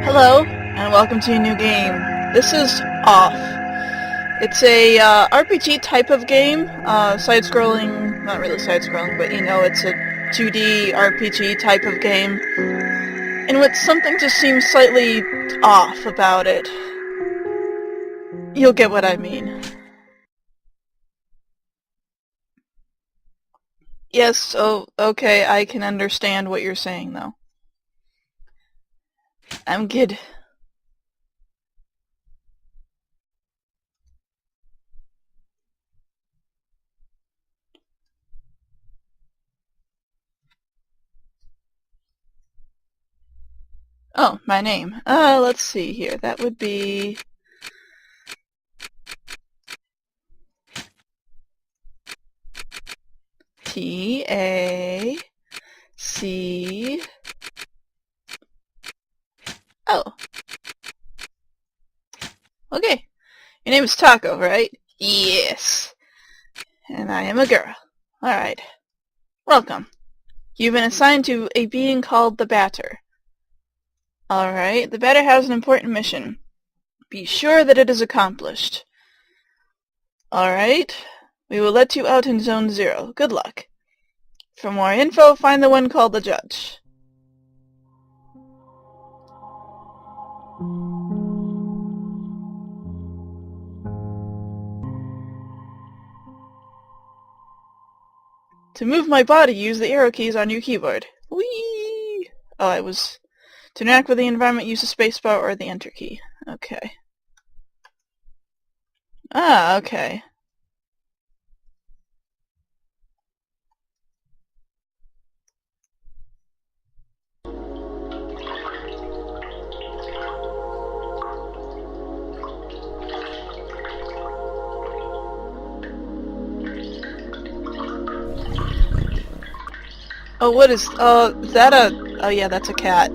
Hello, and welcome to a new game. This is Off. It's a RPG type of game, side-scrolling, not really side-scrolling, but it's a 2D RPG type of game, in which something just seems slightly off about it. You'll get what I mean. Yes, oh, okay, I can understand what you're saying, though. I'm good. Oh, my name. Let's see here. That would be... T-A-C... Oh. Okay. Your name is Taco, right? Yes. And I am a girl. Alright. Welcome. You've been assigned to a being called the Batter. Alright. The Batter has an important mission. Be sure that it is accomplished. Alright. We will let you out in Zone 0. Good luck. For more info, find the one called the Judge. To move my body, use the arrow keys on your keyboard. Whee! Oh, to interact with the environment, use the spacebar or the enter key. Okay. Ah, okay. Oh, what is that oh yeah, that's a cat.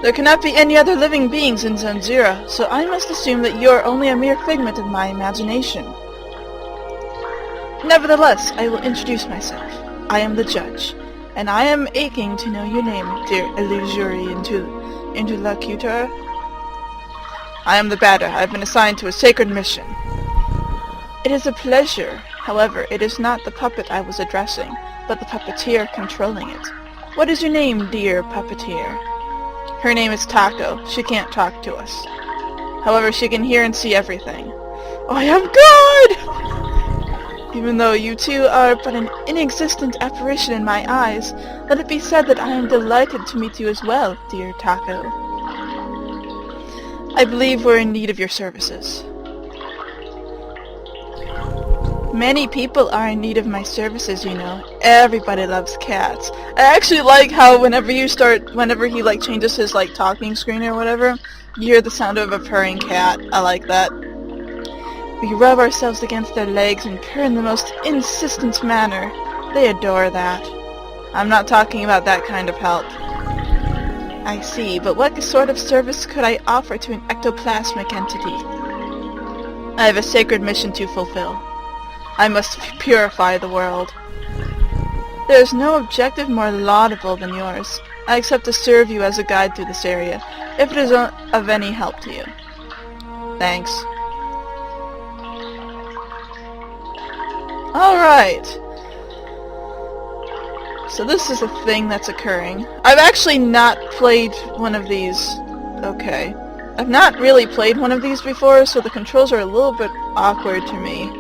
There cannot be any other living beings in Zone 0, so I must assume that you're only a mere figment of my imagination. Nevertheless, I will introduce myself. I am the Judge, and I am aching to know your name, dear illusory interlocutor. I am the Batter. I've been assigned to a sacred mission. It is a pleasure. However, it is not the puppet I was addressing, but the puppeteer controlling it. What is your name, dear puppeteer? Her name is Taco. She can't talk to us. However, she can hear and see everything. I am God! Even though you two are but an inexistent apparition in my eyes, let it be said that I am delighted to meet you as well, dear Taco. I believe we're in need of your services. Many people are in need of my services, you know. Everybody loves cats. I actually like how whenever he changes his talking screen or whatever, you hear the sound of a purring cat. I like that. We rub ourselves against their legs and purr in the most insistent manner. They adore that. I'm not talking about that kind of help. I see, but what sort of service could I offer to an ectoplasmic entity? I have a sacred mission to fulfill. I must purify the world. There is no objective more laudable than yours. I accept to serve you as a guide through this area, if it is of any help to you. Thanks. Alright. So this is a thing that's occurring. I've actually not played one of these. Okay. I've not really played one of these before, so the controls are a little bit awkward to me.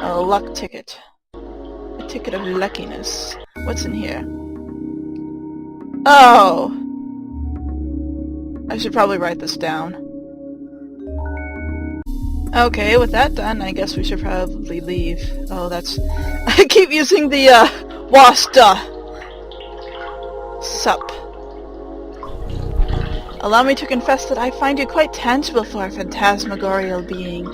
A luck ticket. A ticket of luckiness. What's in here? Oh! I should probably write this down. Okay, with that done, I guess we should probably leave. Oh, that's... I keep using the, wasta! Sup. Allow me to confess that I find you quite tangible for a phantasmagorial being.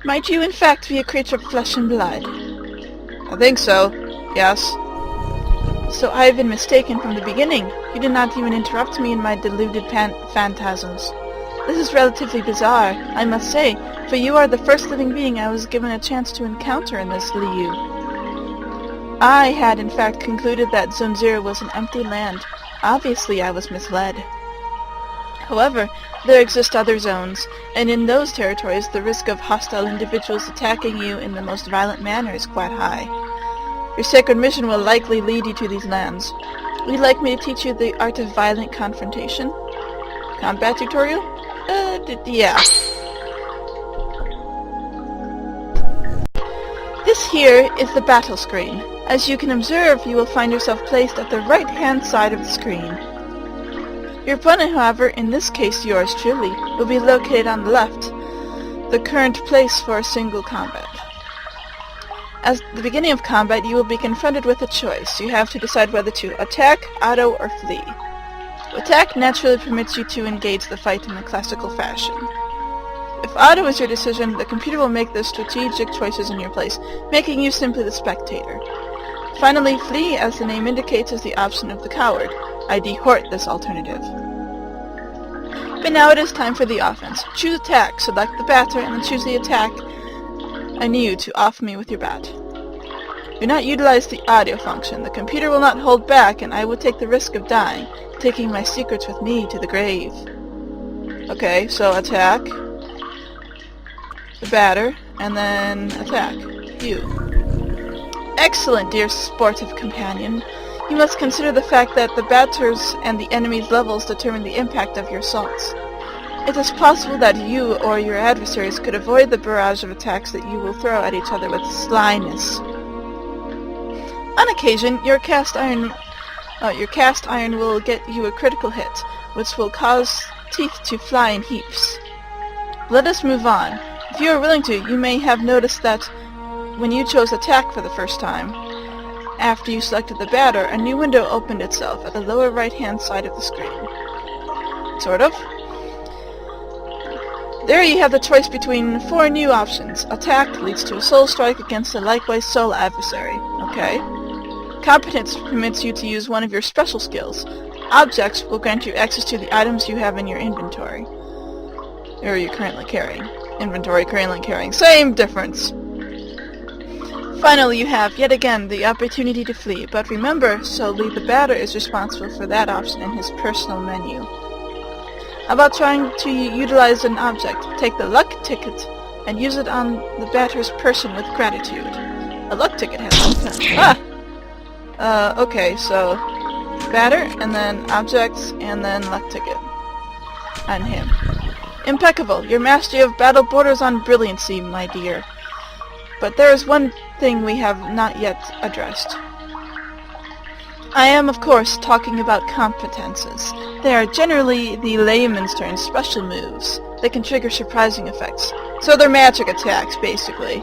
Might you, in fact, be a creature of flesh and blood? I think so. Yes. So I have been mistaken from the beginning. You did not even interrupt me in my deluded phantasms. This is relatively bizarre, I must say, for you are the first living being I was given a chance to encounter in this liu. I had, in fact, concluded that Zone 0 was an empty land. Obviously, I was misled. However, there exist other zones, and in those territories the risk of hostile individuals attacking you in the most violent manner is quite high. Your sacred mission will likely lead you to these lands. Would you like me to teach you the art of violent confrontation? Combat tutorial? Yeah. This here is the battle screen. As you can observe, you will find yourself placed at the right-hand side of the screen. Your opponent, however, in this case yours truly, will be located on the left, the current place for a single combat. At the beginning of combat, you will be confronted with a choice. You have to decide whether to attack, auto, or flee. Attack naturally permits you to engage the fight in the classical fashion. If auto is your decision, the computer will make the strategic choices in your place, making you simply the spectator. Finally, flee, as the name indicates, is the option of the coward. I dehort this alternative. But now it is time for the offense. Choose attack, select the batter, and then choose the attack anew to off me with your bat. Do not utilize the audio function. The computer will not hold back, and I will take the risk of dying, taking my secrets with me to the grave. Okay, so attack, the batter, and then attack. You. Excellent, dear sportive companion. You must consider the fact that the batters and the enemy's levels determine the impact of your assaults. It is possible that you or your adversaries could avoid the barrage of attacks that you will throw at each other with slyness. On occasion, your cast iron will get you a critical hit, which will cause teeth to fly in heaps. Let us move on. If you are willing to, you may have noticed that when you chose attack for the first time, after you selected the batter, a new window opened itself at the lower right-hand side of the screen. Sort of. There you have the choice between 4 new options. Attack leads to a soul strike against a likewise soul adversary. Okay. Competence permits you to use one of your special skills. Objects will grant you access to the items you have in your inventory. Or you're currently carrying. Inventory currently carrying. Same difference. Finally, you have, yet again, the opportunity to flee, but remember, solely the batter is responsible for that option in his personal menu. How about trying to utilize an object? Take the luck ticket and use it on the batter's person with gratitude. A luck ticket has okay, so batter, and then objects, and then luck ticket. On him. Impeccable! Your mastery of battle borders on brilliancy, my dear. But there is one thing we have not yet addressed. I am, of course, talking about competences. They are generally the layman's terms, special moves. They can trigger surprising effects. So they're magic attacks, basically.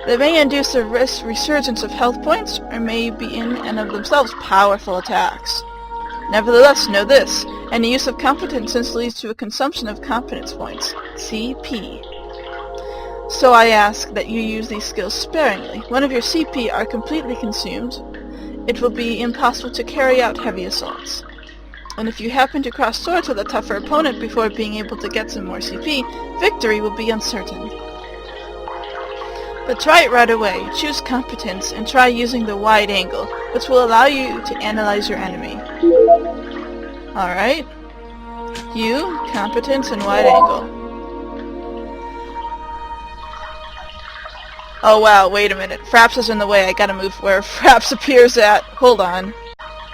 They may induce a resurgence of health points, or may be in and of themselves powerful attacks. Nevertheless, know this. Any use of competences leads to a consumption of competence points. CP. So I ask that you use these skills sparingly. When of your CP are completely consumed, it will be impossible to carry out heavy assaults. And if you happen to cross swords with a tougher opponent before being able to get some more CP, victory will be uncertain. But try it right away. Choose competence and try using the wide angle, which will allow you to analyze your enemy. Alright. You, competence, and wide angle. Oh wow, wait a minute. Fraps is in the way. I gotta move where Fraps appears at. Hold on.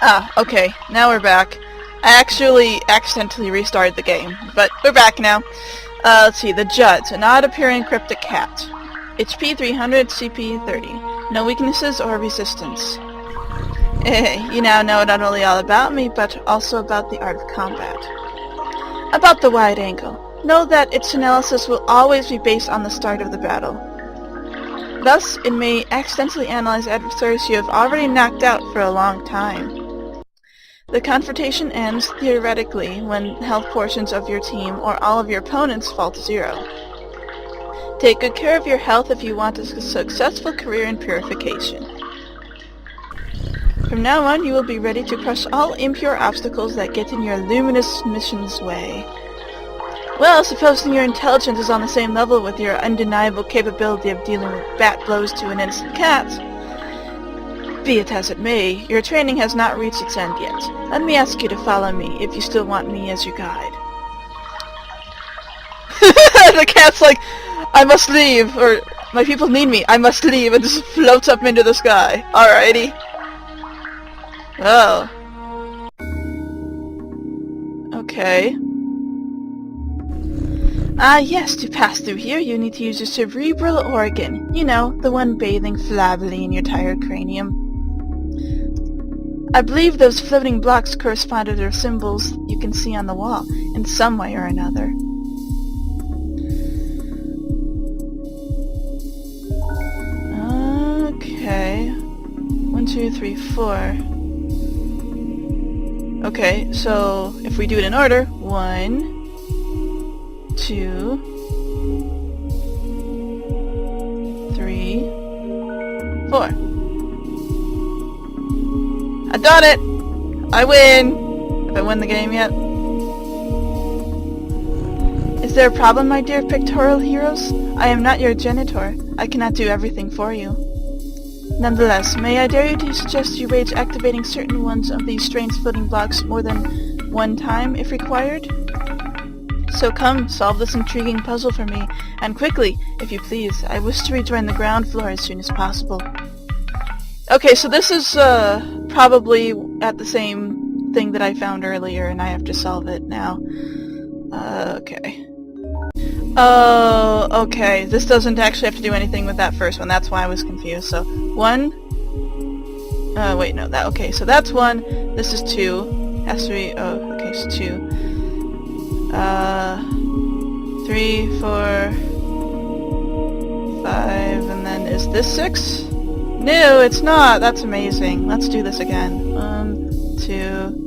Ah, okay. Now we're back. I actually accidentally restarted the game, but we're back now. Let's see. The Judge, an odd-appearing cryptic cat. HP 300, CP 30. No weaknesses or resistance. You now know not only all about me, but also about the art of combat. About the wide angle. Know that its analysis will always be based on the start of the battle. Thus, it may accidentally analyze adversaries you have already knocked out for a long time. The confrontation ends, theoretically, when health portions of your team or all of your opponents fall to 0. Take good care of your health if you want a successful career in purification. From now on, you will be ready to crush all impure obstacles that get in your luminous mission's way. Well, supposing your intelligence is on the same level with your undeniable capability of dealing with bat blows to an innocent cat, Be it as it may, your training has not reached its end yet. Let me ask you to follow me if you still want me as your guide. The cat's like, I must leave, or my people need me, I must leave, and just floats up into the sky. Alrighty. Oh. Okay. Ah yes, to pass through here you need to use your cerebral organ. You know, the one bathing flabbily in your tired cranium. I believe those floating blocks correspond to their symbols you can see on the wall, in some way or another. Okay. 1, 2, 3, 4. Okay, so if we do it in order, 1, 2, 3, 4. I done it! I win! Have I won the game yet? Is there a problem, my dear pictorial heroes? I am not your genitor. I cannot do everything for you. Nonetheless, may I dare you to suggest you rage activating certain ones of these strange floating blocks more than one time, if required? So come, solve this intriguing puzzle for me, and quickly, if you please. I wish to rejoin the ground floor as soon as possible. Okay, so this is, probably at the same thing that I found earlier, and I have to solve it now. Okay. Oh, okay. This doesn't actually have to do anything with that first one. That's why I was confused. So, 1. Wait, no. Okay, so that's 1. This is 2. Has to be... Oh, okay, so 2. 3, 4... 5, and then is this 6? No, it's not! That's amazing. Let's do this again. 1, 2...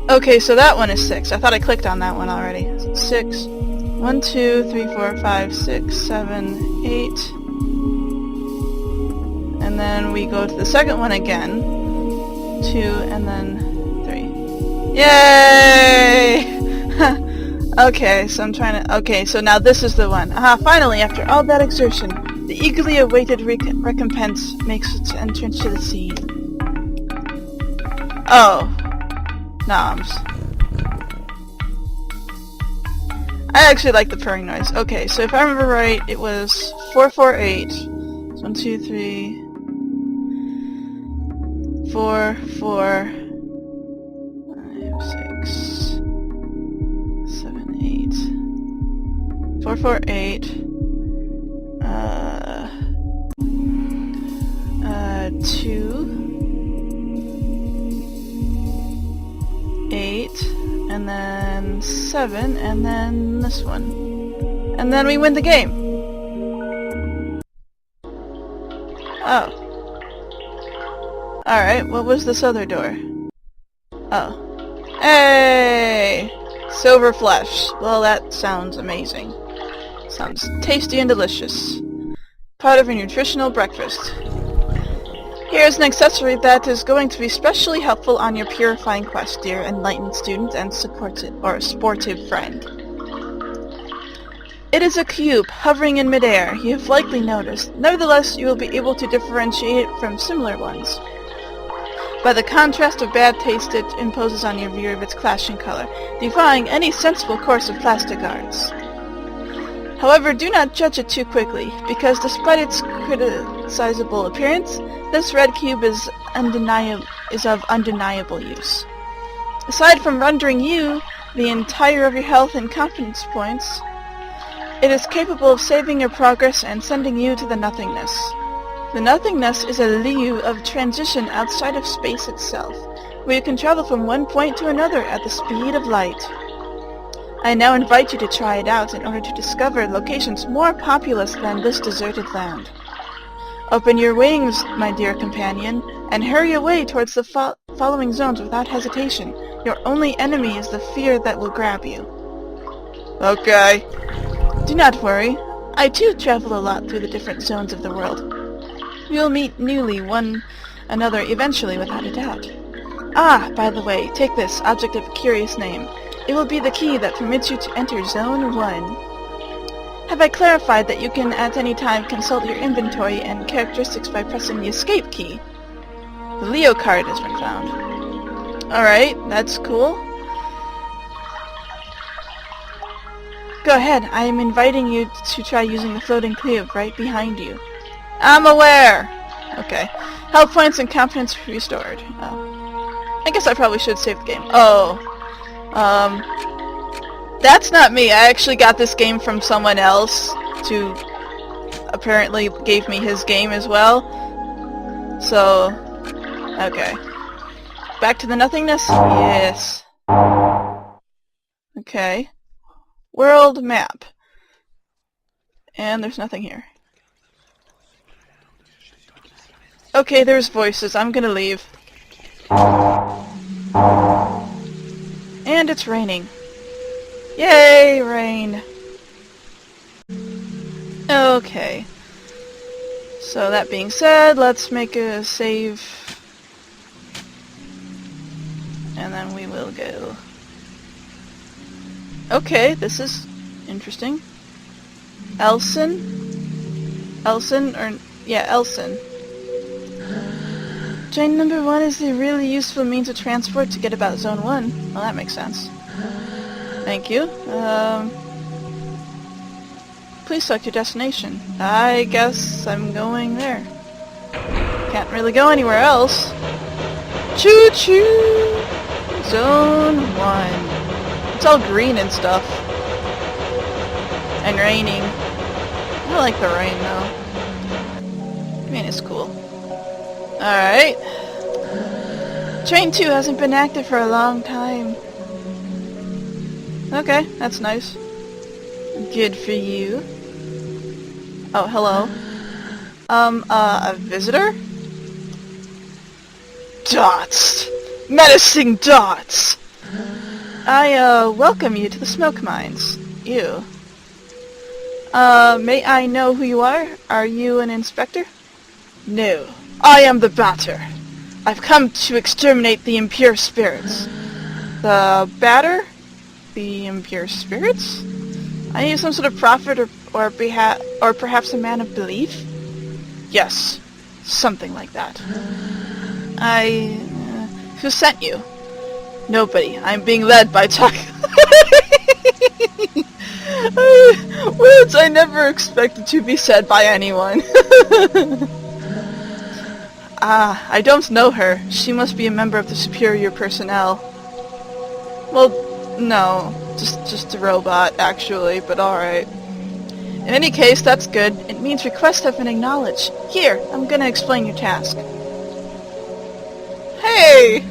Okay, so that one is 6. I thought I clicked on that one already. 6. 1, 2, 3, 4, 5, 6, 7, 8. And then we go to the second one again. 2, and then 3. Yay! Okay, so I'm trying to... Okay, so now this is the one. Aha, finally, after all that exertion, the eagerly awaited recompense makes its entrance to the scene. Oh. Noms. I actually like the purring noise. Okay, so if I remember right, it was 448. 1, 2, 3, 4, 4, 5, 6, 7, 8. 4, 4, 8. 2. 8, and then 7, and then this one. And then we win the game! Oh. Alright, what was this other door? Oh. Hey! Silver flesh. Well, that sounds amazing. Sounds tasty and delicious. Part of your nutritional breakfast. Here's an accessory that is going to be specially helpful on your purifying quest, dear enlightened student and sportive friend. It is a cube, hovering in midair, you have likely noticed. Nevertheless, you will be able to differentiate it from similar ones by the contrast of bad taste it imposes on your view of its clashing color, defying any sensible course of plastic arts. However, do not judge it too quickly, because despite its criticizable appearance, this red cube is of undeniable use. Aside from rendering you the entire of your health and confidence points, it is capable of saving your progress and sending you to the nothingness. The nothingness is a lieu of transition outside of space itself, where you can travel from one point to another at the speed of light. I now invite you to try it out in order to discover locations more populous than this deserted land. Open your wings, my dear companion, and hurry away towards the following zones without hesitation. Your only enemy is the fear that will grab you. Okay. Do not worry. I too travel a lot through the different zones of the world. We will meet newly one another eventually, without a doubt. Ah, by the way, take this, object of a curious name. It will be the key that permits you to enter Zone 1. Have I clarified that you can at any time consult your inventory and characteristics by pressing the escape key? The Leo card has been found. Alright, that's cool. Go ahead, I am inviting you to try using the floating cube right behind you. I'm aware! Okay. Health points and confidence restored. Oh. I guess I probably should save the game. Oh. That's not me. I actually got this game from someone else who apparently gave me his game as well. So, okay. Back to the nothingness? Yes. Okay. World map. And there's nothing here. Okay, there's voices. I'm gonna leave. And it's raining. Yay, rain. Okay. So that being said, let's make a save. And then we will go. Okay, this is interesting. Elson? Elson. Train number 1 is a really useful means of transport to get about Zone 1. Well, that makes sense. Thank you. Please select your destination. I guess I'm going there. Can't really go anywhere else. Choo-choo! Zone 1. It's all green and stuff. And raining. I like the rain, though. I mean, it's cool. Alright. Train 2 hasn't been active for a long time. Okay, that's nice. Good for you. Oh, hello. A visitor? Dots! Menacing dots! I, welcome you to the smoke mines. Ew. May I know who you are? Are you an inspector? No. I am the Batter. I've come to exterminate the impure spirits. The Batter? The impure spirits? Are you some sort of prophet or perhaps a man of belief? Yes. Something like that. Who sent you? Nobody. I'm being led by words I never expected to be said by anyone. I don't know her. She must be a member of the superior personnel. Well, no. Just a robot, actually, but alright. In any case, that's good. It means requests have been acknowledged. Here, I'm gonna explain your task. Hey!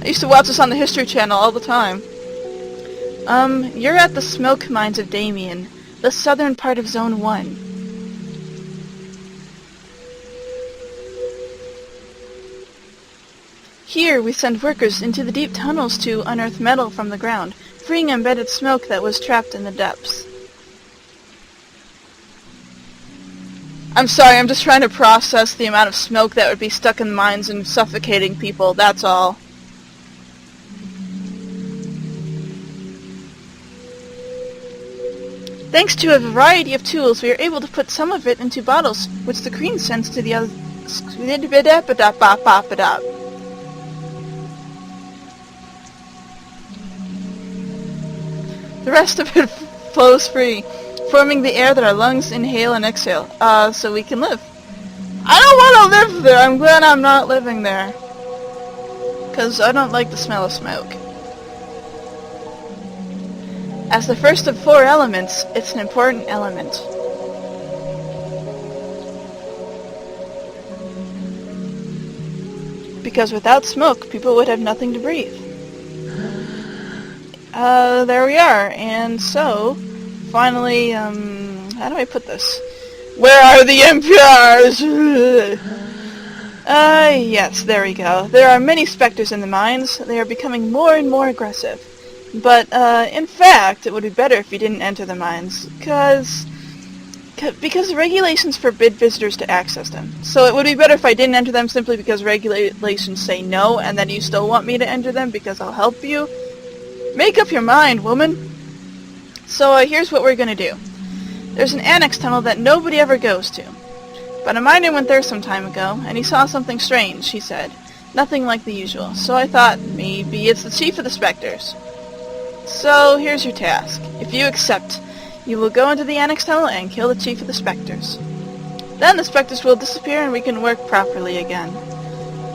I used to watch this on the History Channel all the time. You're at the smoke mines of Damien, the southern part of Zone 1. Here, we send workers into the deep tunnels to unearth metal from the ground, freeing embedded smoke that was trapped in the depths. I'm sorry, I'm just trying to process the amount of smoke that would be stuck in the mines and suffocating people, that's all. Thanks to a variety of tools, we are able to put some of it into bottles, which the Queen sends to the other... The rest of it flows free, forming the air that our lungs inhale and exhale, so we can live. I don't want to live there! I'm glad I'm not living there. Because I don't like the smell of smoke. As the first of 4 elements, it's an important element. Because without smoke, people would have nothing to breathe. There we are, and so, finally, how do I put this? Where are the impures? Yes, there we go. There are many specters in the mines. They are becoming more and more aggressive. But, in fact, it would be better if you didn't enter the mines, because the regulations forbid visitors to access them. So it would be better if I didn't enter them simply because regulations say no, and then you still want me to enter them because I'll help you. Make up your mind, woman! So, here's what we're gonna do. There's an annex tunnel that nobody ever goes to. But a miner went there some time ago, and he saw something strange, he said. Nothing like the usual. So I thought, maybe it's the chief of the specters. So here's your task. If you accept, you will go into the annex tunnel and kill the chief of the specters. Then the specters will disappear and we can work properly again.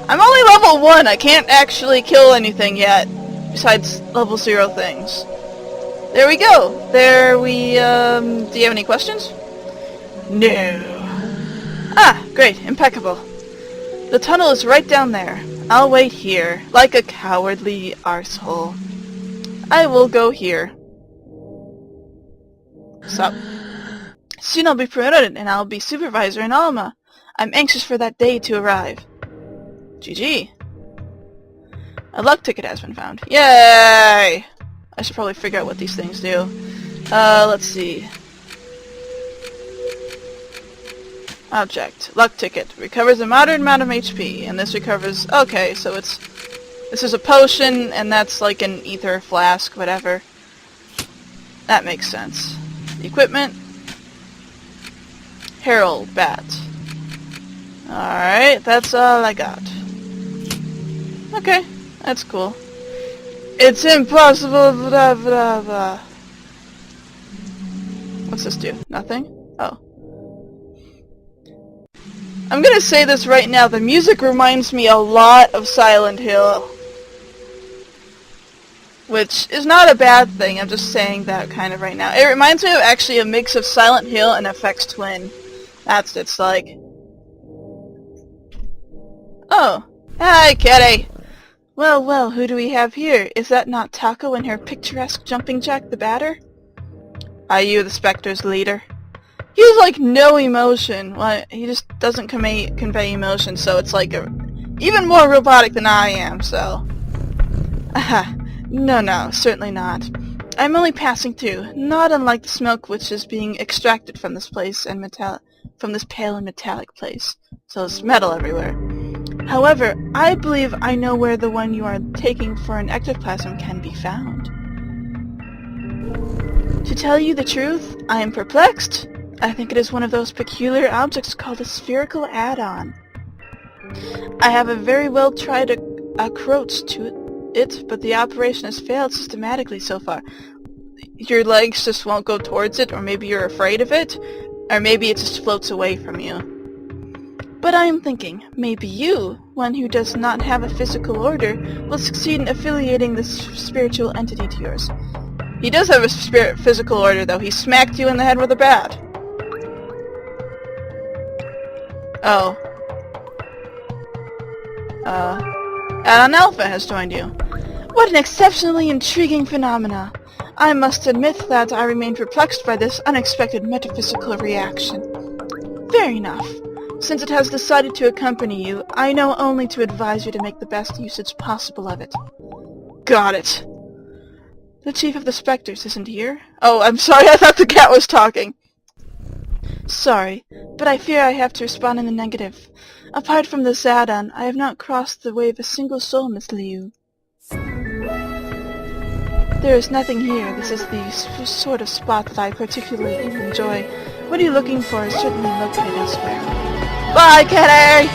I'm only level 1. I can't actually kill anything yet, besides level 0 things. There we go. There we, do you have any questions? No. Ah, great. Impeccable. The tunnel is right down there. I'll wait here, like a cowardly arsehole. I will go here. So, soon I'll be promoted and I'll be supervisor in Alma. I'm anxious for that day to arrive. GG. A luck ticket has been found. Yay! I should probably figure out what these things do. Let's see. Object. Luck ticket. Recovers a moderate amount of HP, and this recovers... Okay, so it's... This is a potion, and that's like an ether flask, whatever. That makes sense. Equipment. Herald Bat. Alright, that's all I got. Okay, that's cool. It's impossible, blah blah blah. What's this do? Nothing? Oh. I'm gonna say this right now, the music reminds me a lot of Silent Hill. Which is not a bad thing, I'm just saying that kind of right now. It reminds me of actually a mix of Silent Hill and FX Twin. That's what it's like. Oh. Hi, kitty! Well, well, who do we have here? Is that not Taco and her picturesque jumping jack the batter? Are you the Spectre's leader? He has, like, no emotion. Well, he just doesn't convey emotion, so it's, like, even more robotic than I am, so... Aha. No, certainly not. I'm only passing through, not unlike the smoke which is being extracted from this place and from this pale and metallic place. So there's metal everywhere. However, I believe I know where the one you are taking for an ectoplasm can be found. To tell you the truth, I am perplexed. I think it is one of those peculiar objects called a spherical add-on. I have a very well tried approach to it, but the operation has failed systematically so far. Your legs just won't go towards it, or maybe you're afraid of it, or maybe it just floats away from you. But I am thinking, maybe you, one who does not have a physical order, will succeed in affiliating this spiritual entity to yours. He does have a physical order, though. He smacked you in the head with a bat. Oh. An alpha has joined you. What an exceptionally intriguing phenomena. I must admit that I remain perplexed by this unexpected metaphysical reaction. Fair enough. Since it has decided to accompany you, I know only to advise you to make the best usage possible of it. Got it. The chief of the specters isn't here? Oh, I'm sorry, I thought the cat was talking. Sorry, but I fear I have to respond in the negative. Apart from this add-on, I have not crossed the way of a single soul, Miss Liu. There is nothing here. This is the sort of spot that I particularly enjoy. What are you looking for is certainly located elsewhere. Bye, kitty!